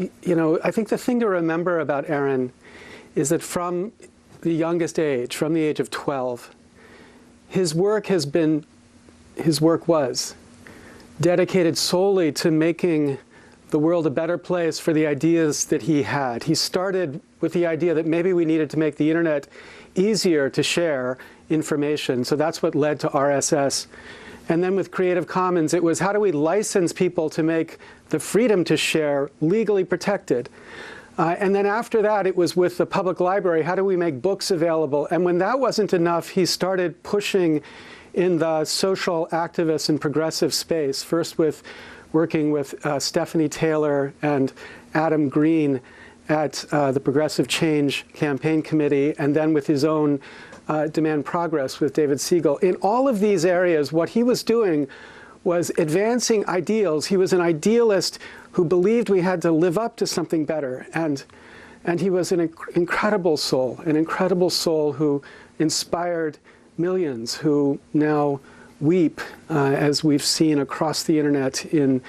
I think the thing to remember about Aaron is that from the youngest age, from the age of 12, his work was dedicated solely to making the world a better place for the ideas that he had. He started with the idea that maybe we needed to make the internet easier to share information. So that's what led to RSS. And then with Creative Commons, it was how do we license people to make the freedom to share legally protected? And then after that, it was with the public library, how do we make books available? And when that wasn't enough, he started pushing in the social activist and progressive space, first with working with Stephanie Taylor and Adam Green at the Progressive Change Campaign Committee, and then with his own Demand Progress with David Siegel. In all of these areas, what he was doing was advancing ideals. He was an idealist who believed we had to live up to something better. And he was an incredible soul who inspired millions who now weep, as we've seen across the internet, in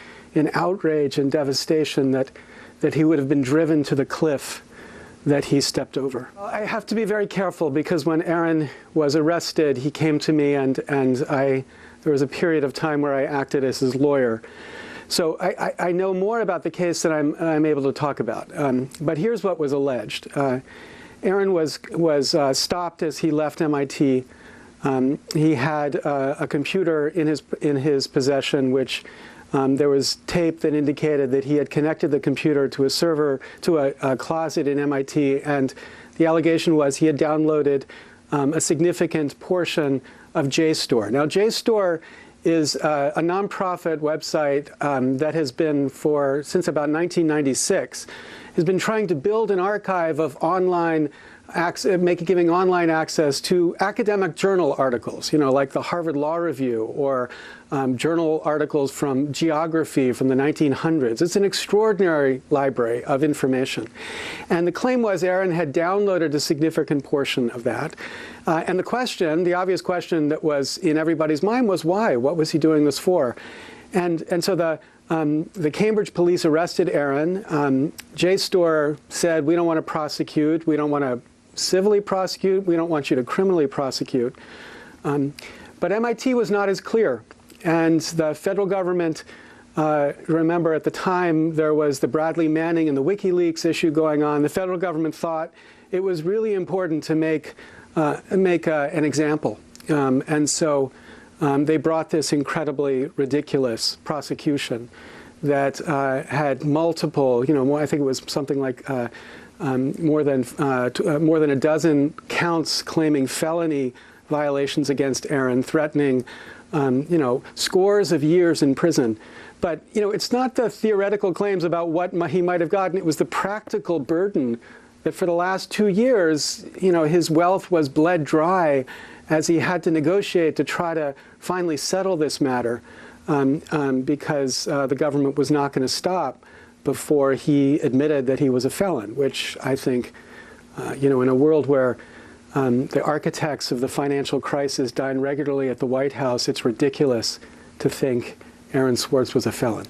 outrage and devastation that he would have been driven to the cliff that he stepped over. I have to be very careful because when Aaron was arrested, he came to me and there was a period of time where I acted as his lawyer. So I know more about the case than I'm able to talk about. But here's what was alleged. Aaron was stopped as he left MIT. He had a computer in his possession, which there was tape that indicated that he had connected the computer to a server, to a closet in MIT, and the allegation was he had downloaded a significant portion of JSTOR. Now, JSTOR is a nonprofit website that has been since about 1996, has been trying to build an archive of online giving online access to academic journal articles, like the Harvard Law Review or journal articles from geography from the 1900s. It's an extraordinary library of information. And the claim was Aaron had downloaded a significant portion of that. And the obvious question that was in everybody's mind was why? What was he doing this for? And so the Cambridge police arrested Aaron. JSTOR said, we don't want to prosecute. We don't want to civilly prosecute. We don't want you to criminally prosecute. But MIT was not as clear. And the federal government, remember at the time there was the Bradley Manning and the WikiLeaks issue going on. The federal government thought it was really important to make an example. And so they brought this incredibly ridiculous prosecution that had multiple, I think it was something like more than a dozen counts claiming felony violations against Aaron, threatening, scores of years in prison. But, it's not the theoretical claims about what he might have gotten. It was the practical burden that for the last 2 years, his wealth was bled dry as he had to negotiate to try to finally settle this matter because the government was not going to stop before he admitted that he was a felon, which I think, in a world where the architects of the financial crisis dine regularly at the White House, it's ridiculous to think Aaron Swartz was a felon.